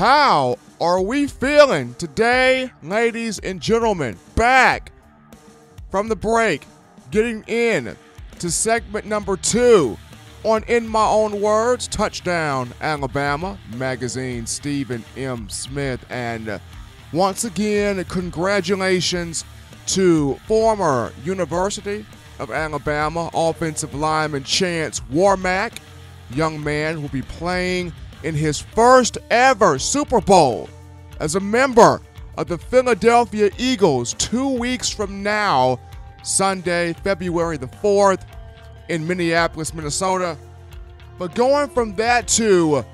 How are we feeling today, ladies and gentlemen? Back from the break, getting in to segment number 2 on In My Own Words, Touchdown Alabama Magazine, Stephen M. Smith. And once again, congratulations to former University of Alabama offensive lineman Chance Warmack, young man who will be playing in his first ever Super Bowl as a member of the Philadelphia Eagles 2 weeks from now, Sunday, February the 4th in Minneapolis, Minnesota. But going from that to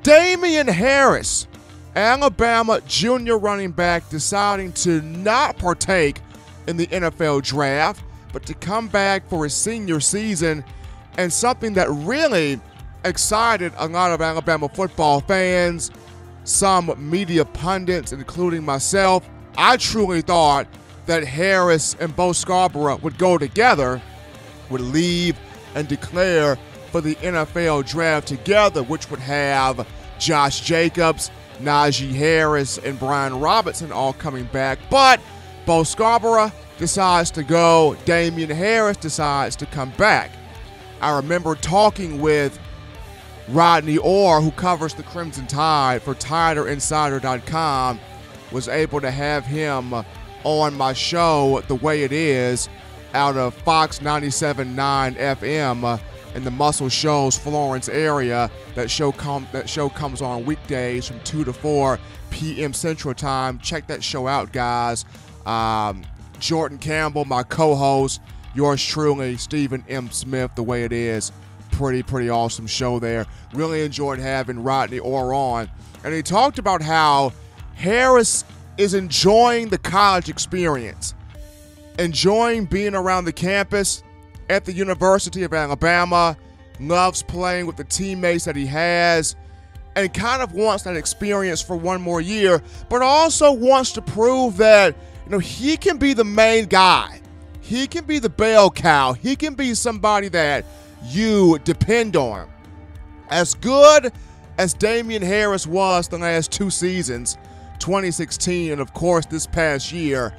Damien Harris, Alabama junior running back, deciding to not partake in the NFL draft, but to come back for his senior season, and something that really excited a lot of Alabama football fans, some media pundits, including myself. I truly thought that Harris and Bo Scarborough would go together, would leave and declare for the NFL draft together, which would have Josh Jacobs, Najee Harris, and Brian Robinson all coming back. But Bo Scarborough decides to go. Damien Harris decides to come back. I remember talking with Rodney Orr, who covers the Crimson Tide for TiderInsider.com, was able to have him on my show, The Way It Is, out of Fox 97.9 FM in the Muscle Shoals, Florence area. That show comes on weekdays from 2 to 4 p.m. Central Time. Check that show out, guys. Jordan Campbell, my co-host, yours truly, Stephen M. Smith, The Way It Is. Pretty awesome show there. Really enjoyed having Rodney Orr on. And he talked about how Harris is enjoying the college experience, enjoying being around the campus at the University of Alabama, loves playing with the teammates that he has, and kind of wants that experience for one more year, but also wants to prove that, he can be the main guy. He can be the bell cow. He can be somebody that you depend on. As good as Damien Harris was the last 2 seasons, 2016 and of course this past year,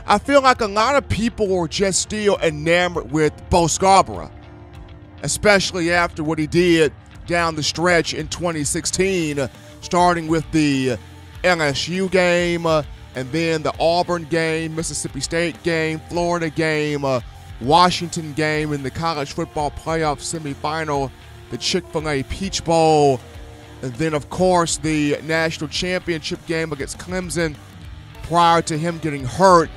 I feel like a lot of people were just still enamored with Bo Scarborough, especially after what he did down the stretch in 2016, starting with the LSU game, and then the Auburn game, Mississippi State game, Florida game, Washington game in the college football playoff semifinal, the Chick-fil-A Peach Bowl, and then, of course, the national championship game against Clemson prior to him getting hurt.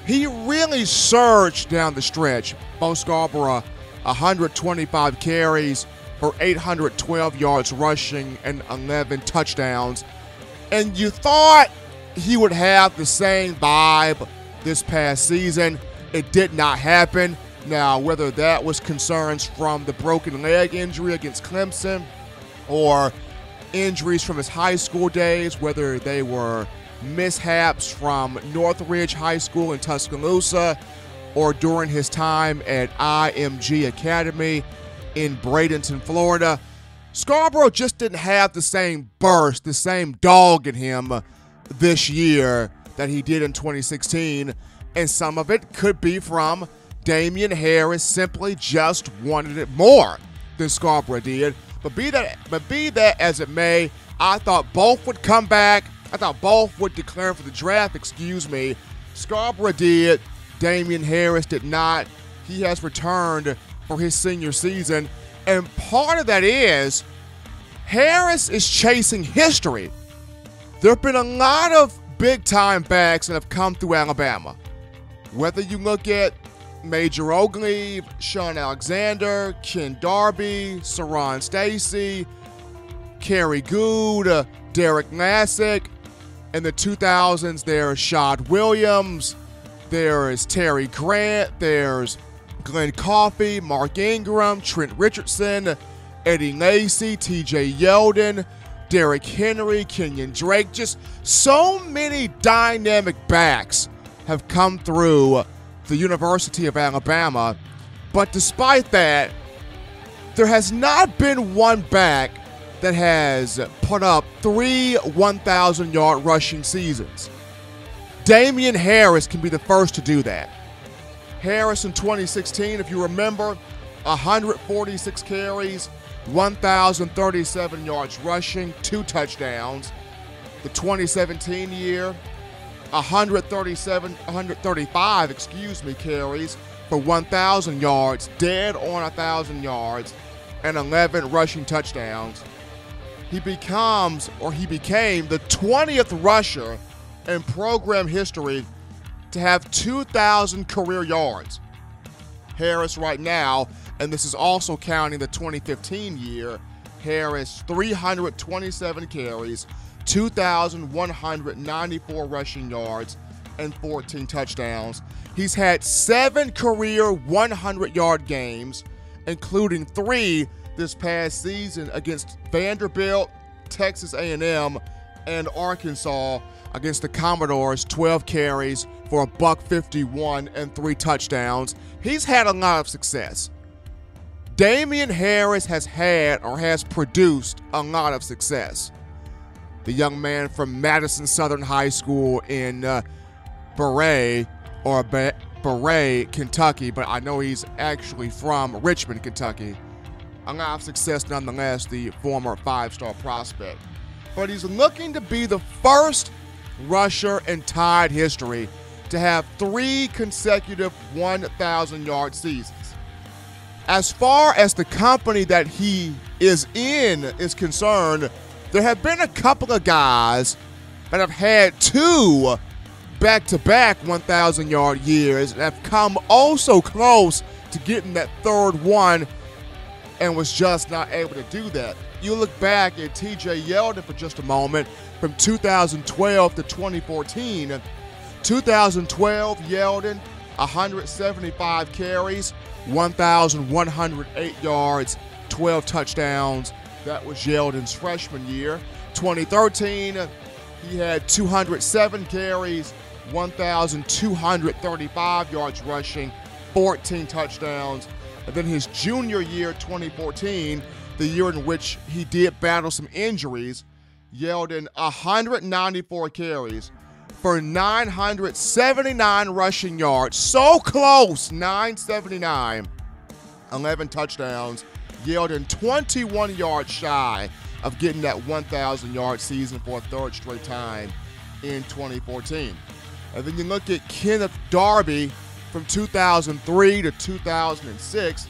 He really surged down the stretch. Bo Scarborough, 125 carries for 812 yards rushing and 11 touchdowns. And you thought he would have the same vibe this past season. It did not happen. Now, whether that was concerns from the broken leg injury against Clemson or injuries from his high school days, whether they were mishaps from Northridge High School in Tuscaloosa or during his time at IMG Academy in Bradenton, Florida, Scarborough just didn't have the same burst, the same dog in him this year that he did in 2016. And some of it could be from Damien Harris simply just wanted it more than Scarborough did. But be that as it may, I thought both would come back. I thought both would declare for the draft, Scarborough did. Damien Harris did not. He has returned for his senior season. And part of that is Harris is chasing history. There have been a lot of big-time backs that have come through Alabama. Whether you look at Major Oglev, Sean Alexander, Ken Darby, Saron Stacy, Kerry Good, Derek Lassick. In the 2000s, there's Shad Williams, there is Terry Grant, there's Glenn Coffey, Mark Ingram, Trent Richardson, Eddie Lacy, TJ Yeldon, Derrick Henry, Kenyon Drake. Just so many dynamic backs have come through the University of Alabama. But despite that, there has not been one back that has put up 3 1,000-yard rushing seasons. Damien Harris can be the first to do that. Harris in 2016, if you remember, 146 carries, 1,037 yards rushing, 2 touchdowns. The 2017 year, 135 carries for 1,000 yards, dead on 1,000 yards, and 11 rushing touchdowns. He became the 20th rusher in program history to have 2,000 career yards. Harris right now, and this is also counting the 2015 year, Harris 327 carries, 2,194 rushing yards, and 14 touchdowns. He's had 7 career 100-yard games, including 3 this past season against Vanderbilt, Texas A&M, and Arkansas. Against the Commodores, 12 carries for $151 and 3 touchdowns. He's had a lot of success. Damien Harris has produced a lot of success. The young man from Madison Southern High School in Berea, Kentucky, but I know he's actually from Richmond, Kentucky. A lot of success nonetheless, the former 5-star prospect. But he's looking to be the first rusher in Tide history to have 3 consecutive 1,000-yard seasons. As far as the company that he is in is concerned, there have been a couple of guys that have had 2 back-to-back 1,000-yard years and have come oh so close to getting that third one and was just not able to do that. You look back at T.J. Yeldon for just a moment from 2012 to 2014. 2012, Yeldon, 175 carries, 1,108 yards, 12 touchdowns. That was Yeldon's freshman year. 2013, he had 207 carries, 1,235 yards rushing, 14 touchdowns. And then his junior year, 2014, the year in which he did battle some injuries, Yeldon 194 carries for 979 rushing yards. So close, 979, 11 touchdowns. Yeldon 21 yards shy of getting that 1,000-yard season for a 3rd straight time in 2014. And then you look at Kenneth Darby from 2003 to 2006.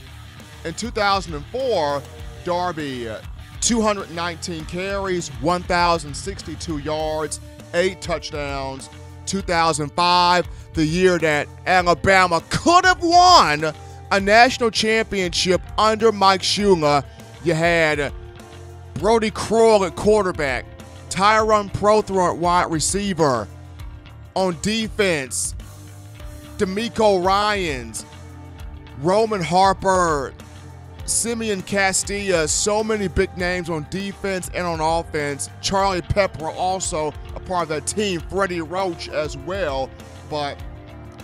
In 2004, Darby, 219 carries, 1,062 yards, 8 touchdowns. 2005, the year that Alabama could have won a national championship under Mike Shula. You had Brody Kroll at quarterback, Tyrone Prothro at wide receiver. On defense, D'Amico Ryans, Roman Harper, Simeon Castilla, so many big names on defense and on offense. Charlie Pepper also a part of that team, Freddie Roach as well. But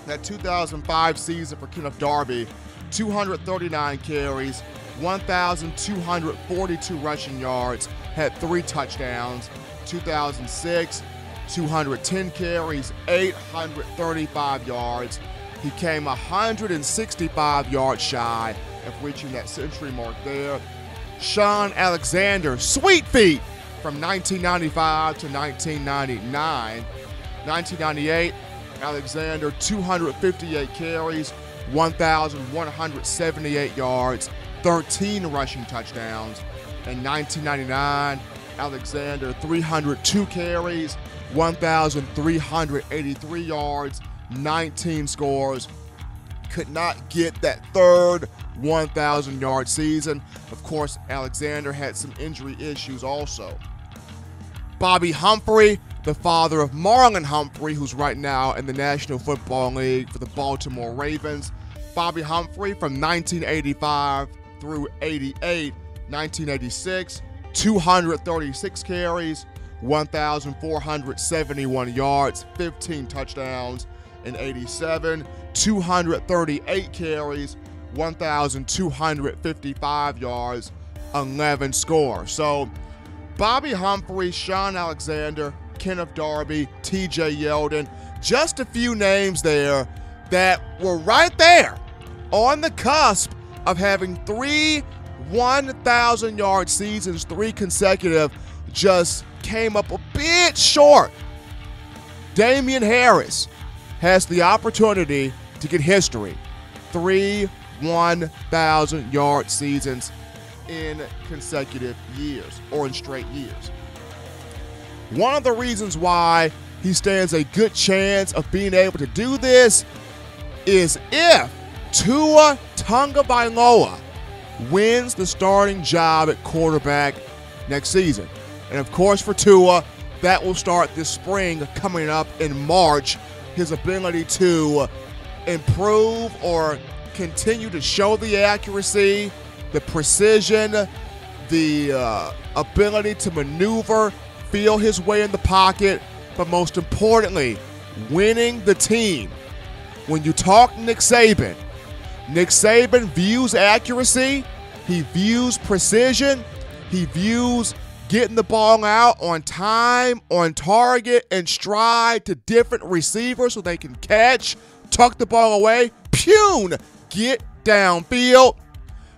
that 2005 season for Kenneth Darby, 239 carries, 1,242 rushing yards, had 3 touchdowns. 2006, 210 carries, 835 yards. He came 165 yards shy of reaching that century mark there. Sean Alexander, sweet feet, from 1995 to 1999. 1998, Alexander, 258 carries, 1,178 yards, 13 rushing touchdowns. In 1999, Alexander, 302 carries, 1,383 yards, 19 scores. Could not get that 3rd 1,000-yard season. Of course, Alexander had some injury issues also. Bobby Humphrey, the father of Marlon Humphrey, who's right now in the National Football League for the Baltimore Ravens. Bobby Humphrey from 1985 through 88, 1986, 236 carries, 1,471 yards, 15 touchdowns. In 87, 238 carries, 1,255 yards, 11 scores. So Bobby Humphrey, Sean Alexander, Kenneth Darby, TJ Yeldon, just a few names there that were right there on the cusp of having 3 1,000-yard seasons, 3 consecutive, just came up a bit short. Damien Harris has the opportunity to get history. 3 1,000-yard seasons in consecutive years, or in straight years. One of the reasons why he stands a good chance of being able to do this is if Tua Tagovailoa wins the starting job at quarterback next season. And of course for Tua, that will start this spring coming up in March. His ability to improve or continue to show the accuracy, the precision, the ability to maneuver, feel his way in the pocket, but most importantly, winning the team. When you talk Nick Saban views accuracy, he views precision, he views getting the ball out on time, on target, and stride to different receivers so they can catch, tuck the ball away, get downfield.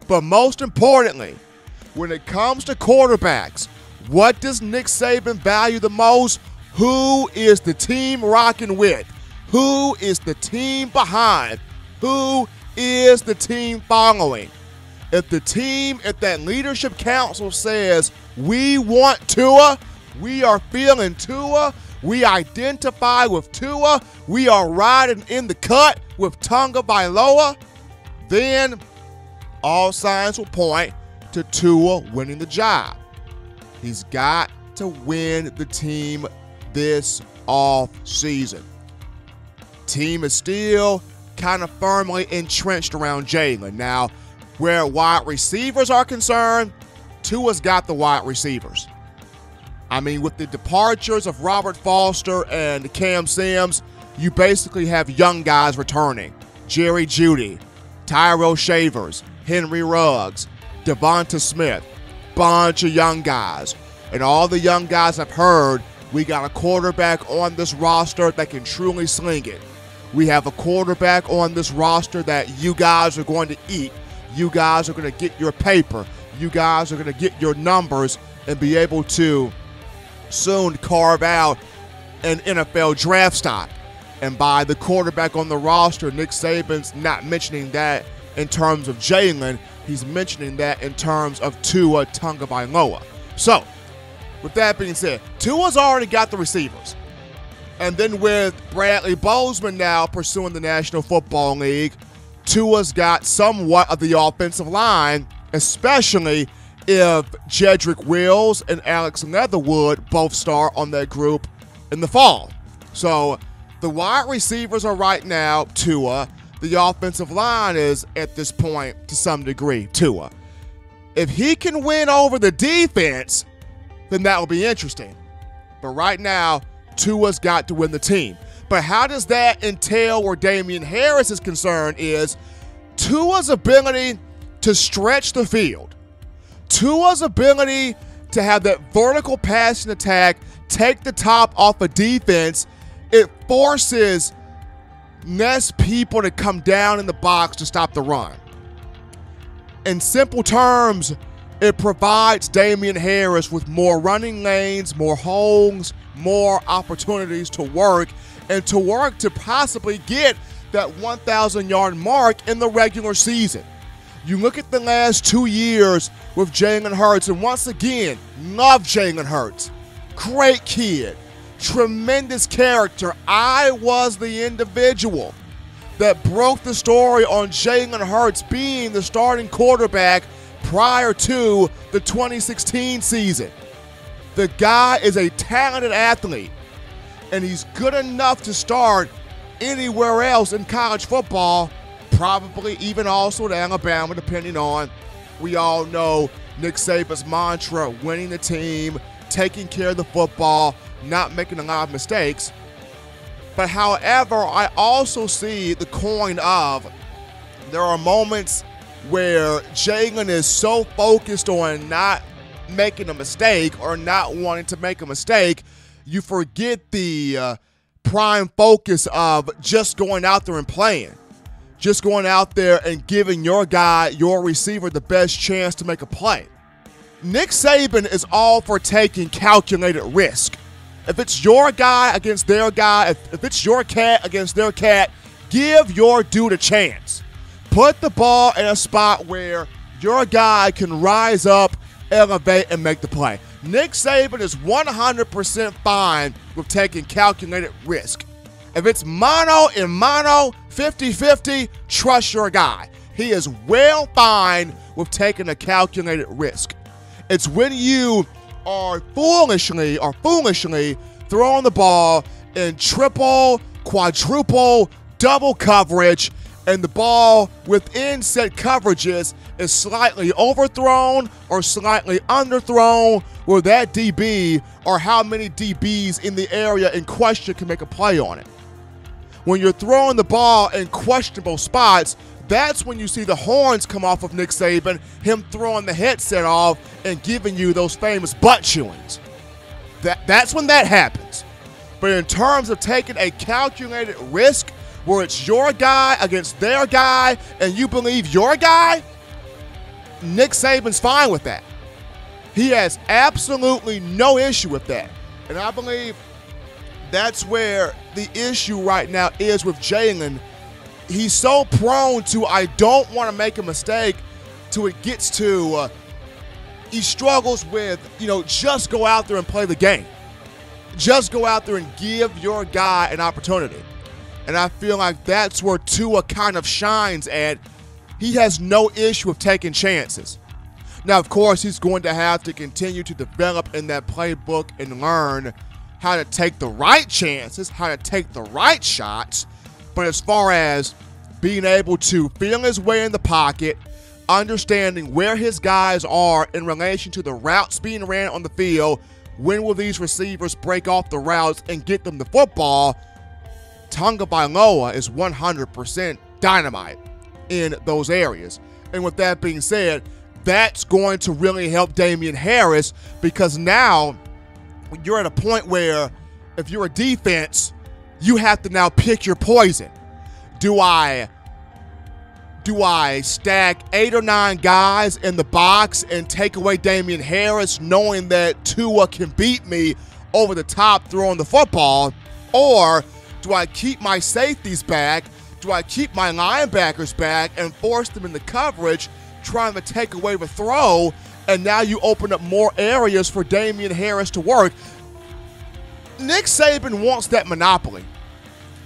But most importantly, when it comes to quarterbacks, what does Nick Saban value the most? Who is the team rocking with? Who is the team behind? Who is the team following? If that leadership council says, we want Tua, we are feeling Tua, we identify with Tua, we are riding in the cut with Tagovailoa, then all signs will point to Tua winning the job. He's got to win the team this off season. Team is still kind of firmly entrenched around Jalen. Now, where wide receivers are concerned, Tua's got the wide receivers. I mean, with the departures of Robert Foster and Cam Sims, you basically have young guys returning. Jerry Jeudy, Tyrell Shavers, Henry Ruggs, Devonta Smith, bunch of young guys. And all the young guys have heard, we got a quarterback on this roster that can truly sling it. We have a quarterback on this roster that you guys are going to eat. You guys are going to get your paper. You guys are going to get your numbers and be able to soon carve out an NFL draft stock. And by the quarterback on the roster, Nick Saban's not mentioning that in terms of Jalen. He's mentioning that in terms of Tua Tagovailoa. So, with that being said, Tua's already got the receivers. And then with Bradley Bozeman now pursuing the National Football League, Tua's got somewhat of the offensive line, especially if Jedrick Wills and Alex Leatherwood both start on that group in the fall. So the wide receivers are right now Tua. The offensive line is, at this point, to some degree, Tua. If he can win over the defense, then that will be interesting. But right now, Tua's got to win the team. But how does that entail where Damien Harris is concerned is Tua's ability to stretch the field. Tua's ability to have that vertical passing attack, take the top off a defense, it forces less people to come down in the box to stop the run. In simple terms, it provides Damien Harris with more running lanes, more holes, more opportunities to work, and to possibly get that 1,000-yard mark in the regular season. You look at the last 2 years with Jalen Hurts, and once again, love Jalen Hurts. Great kid, tremendous character. I was the individual that broke the story on Jalen Hurts being the starting quarterback prior to the 2016 season. The guy is a talented athlete, and he's good enough to start anywhere else in college football, probably even also at Alabama, depending on, we all know Nick Saban's mantra, winning the team, taking care of the football, not making a lot of mistakes. But however, I also see the coin of there are moments where Jalen is so focused on not making a mistake or not wanting to make a mistake, you forget the prime focus of just going out there and playing. Just going out there and giving your guy, your receiver, the best chance to make a play. Nick Saban is all for taking calculated risk. If it's your guy against their guy, if it's your cat against their cat, give your dude a chance. Put the ball in a spot where your guy can rise up, elevate, and make the play. Nick Saban is 100% fine with taking calculated risk. If it's mano and mano, 50-50, trust your guy. He is well fine with taking a calculated risk. It's when you are foolishly throwing the ball in triple, quadruple, double coverage, and the ball within set coverages is slightly overthrown or slightly underthrown, where that DB or how many DBs in the area in question can make a play on it. When you're throwing the ball in questionable spots, that's when you see the horns come off of Nick Saban, him throwing the headset off and giving you those famous butt chewings. That's when that happens. But in terms of taking a calculated risk where it's your guy against their guy and you believe your guy, Nick Saban's fine with that. He has absolutely no issue with that. And I believe that's where the issue right now is with Jalen. He's so prone to, I don't want to make a mistake, till it gets to, he struggles with, just go out there and play the game. Just go out there and give your guy an opportunity. And I feel like that's where Tua kind of shines at. He has no issue with taking chances. Now, of course, he's going to have to continue to develop in that playbook and learn how to take the right chances, how to take the right shots. But as far as being able to feel his way in the pocket, understanding where his guys are in relation to the routes being ran on the field, when will these receivers break off the routes and get them the football, Tonga Bailoa is 100% dynamite in those areas. And with that being said, that's going to really help Damien Harris, because now you're at a point where if you're a defense, you have to now pick your poison. Do I stack 8 or 9 guys in the box and take away Damien Harris knowing that Tua can beat me over the top throwing the football? Or do I keep my safeties back? Do I keep my linebackers back and force them into coverage, trying to take away the throw, and now you open up more areas for Damien Harris to work? Nick Saban wants that monopoly,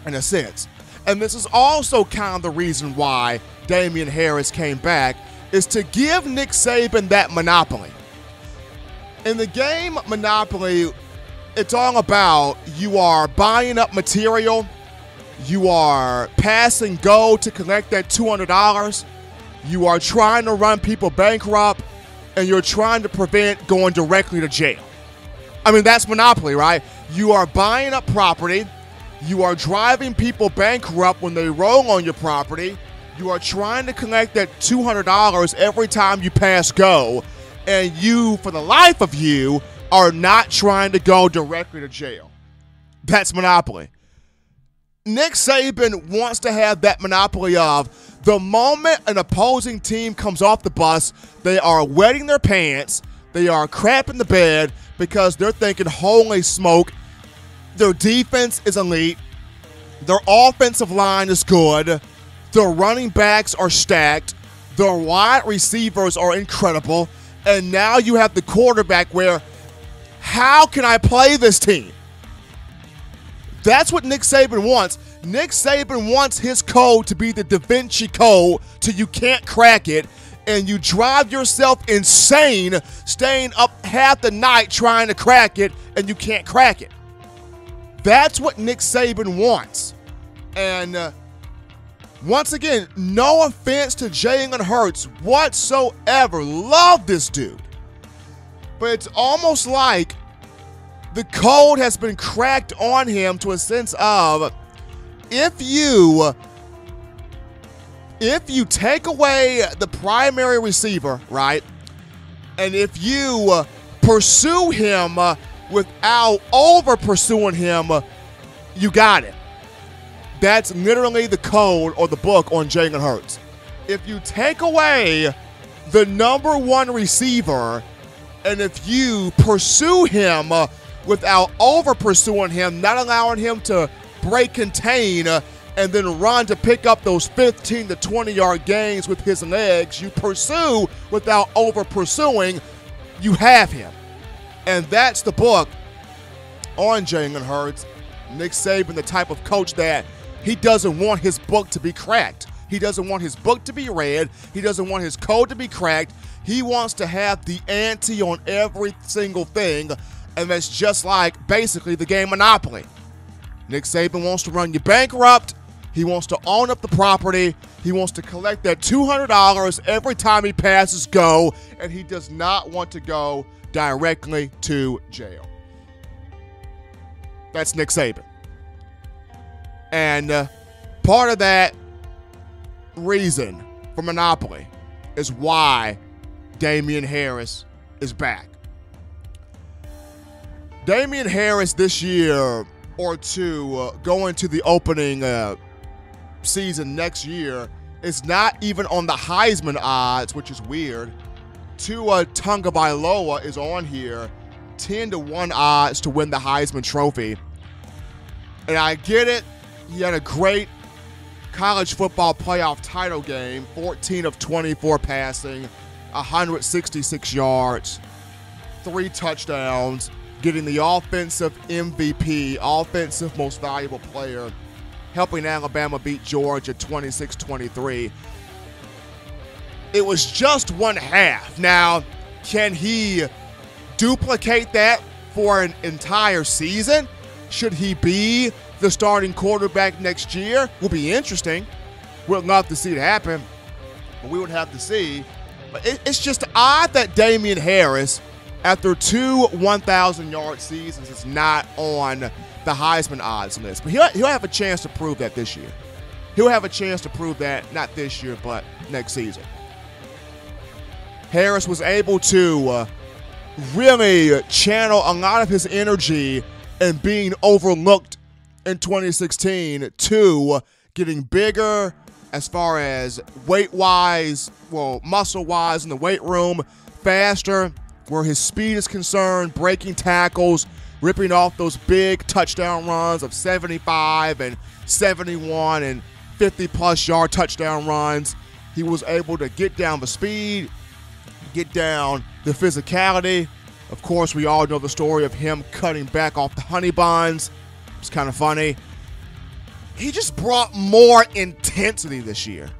in a sense. And this is also kind of the reason why Damien Harris came back, is to give Nick Saban that monopoly. In the game Monopoly, it's all about you are buying up material, you are passing go to collect that $200, you are trying to run people bankrupt, and you're trying to prevent going directly to jail. I mean, that's Monopoly, right? You are buying up property, you are driving people bankrupt when they roll on your property, you are trying to collect that $200 every time you pass go, and you, for the life of you, are not trying to go directly to jail. That's Monopoly. Nick Saban wants to have that monopoly of the moment an opposing team comes off the bus, they are wetting their pants, they are crapping the bed because they're thinking, holy smoke, their defense is elite, their offensive line is good, their running backs are stacked, their wide receivers are incredible, and now you have the quarterback where, how can I play this team? That's what Nick Saban wants. Nick Saban wants his code to be the Da Vinci Code till you can't crack it, and you drive yourself insane staying up half the night trying to crack it, and you can't crack it. That's what Nick Saban wants. And once again, no offense to Jalen Hurts whatsoever. Love this dude. But it's almost like the code has been cracked on him to a sense of, if you take away the primary receiver, right, And if you pursue him without over-pursuing him, you got it. That's literally the code or the book on Jalen Hurts. If you take away the number one receiver, and if you pursue him without over-pursuing him, not allowing him to break contain and then run to pick up those 15 to 20-yard gains with his legs, you pursue without over-pursuing, you have him. And that's the book on Jalen Hurts. Nick Saban, the type of coach that he doesn't want his book to be cracked. He doesn't want his book to be read. He doesn't want his code to be cracked. He wants to have the ante on every single thing, and that's just like basically the game Monopoly. Nick Saban wants to run you bankrupt. He wants to own up the property. He wants to collect that $200 every time he passes go, and he does not want to go directly to jail. That's Nick Saban. And part of that reason for Monopoly is why Damien Harris is back. Damien Harris this year or two going to the opening season next year is not even on the Heisman odds, which is weird. Tua Tagovailoa is on here, 10-1 odds to win the Heisman Trophy. And I get it. He had a great college football playoff title game, 14 of 24 passing, 166 yards, 3 touchdowns, getting the offensive MVP, offensive most valuable player, helping Alabama beat Georgia 26-23. It was just one half. Now, can he duplicate that for an entire season? Should he be the starting quarterback next year? Will be interesting. We'd love to see it happen, but we would have to see. But it's just odd that Damien Harris, after 2 1,000-yard seasons, is not on the Heisman odds list. But he'll have a chance to prove that this year. He'll have a chance to prove that, not this year, but next season. Harris was able to really channel a lot of his energy and being overlooked in 2016 to getting bigger as far as weight-wise, well, muscle-wise in the weight room, faster where his speed is concerned, breaking tackles, ripping off those big touchdown runs of 75 and 71 and 50-plus yard touchdown runs. He was able to get down the speed, get down the physicality. Of course, we all know the story of him cutting back off the honey buns. It's kind of funny. He just brought more intensity this year.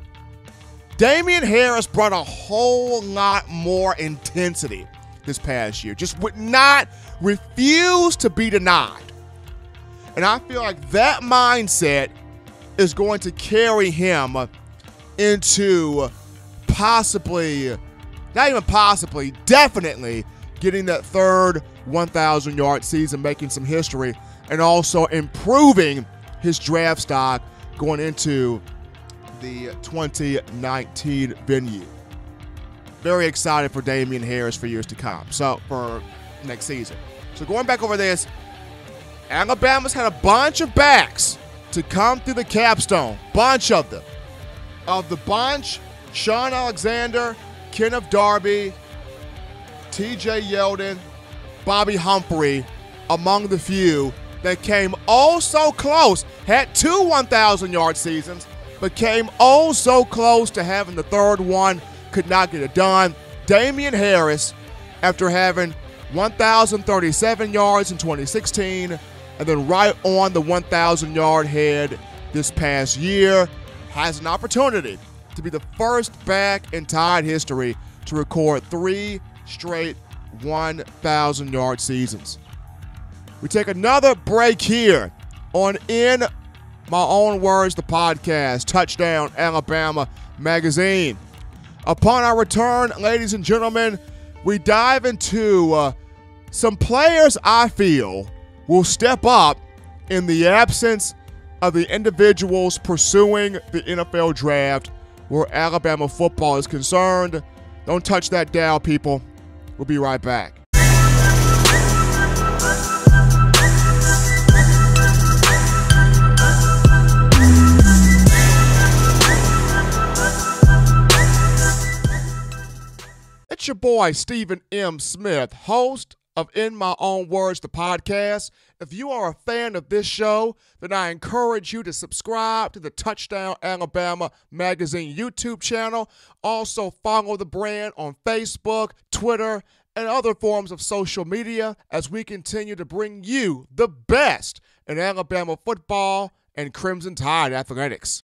Damien Harris brought a whole lot more intensity this past year. Just would not refuse to be denied. And I feel like that mindset is going to carry him into possibly, not even possibly, definitely getting that third 1,000-yard season, making some history, and also improving his draft stock going into the 2019 venue. Very excited for Damien Harris for years to come, so for next season. So going back over this, Alabama's had a bunch of backs to come through the capstone, bunch of them. Of the bunch, Sean Alexander, Kenneth Darby, T.J. Yeldon, Bobby Humphrey, among the few that came oh so close, had 2 1,000-yard seasons, but came oh so close to having the third one, could not get it done. Damien Harris, after having 1,037 yards in 2016, and then right on the 1,000-yard head this past year, has an opportunity to be the first back in Tide history to record 3 straight 1,000-yard seasons. We take another break here on In My Own Words, the podcast, Touchdown Alabama Magazine. Upon our return, ladies and gentlemen, we dive into some players I feel will step up in the absence of the individuals pursuing the NFL draft where Alabama football is concerned. Don't touch that dial, people. We'll be right back. It's your boy, Stephen M. Smith, host of In My Own Words, the podcast. If you are a fan of this show, then I encourage you to subscribe to the Touchdown Alabama Magazine YouTube channel. Also follow the brand on Facebook, Twitter, and other forms of social media as we continue to bring you the best in Alabama football and Crimson Tide athletics.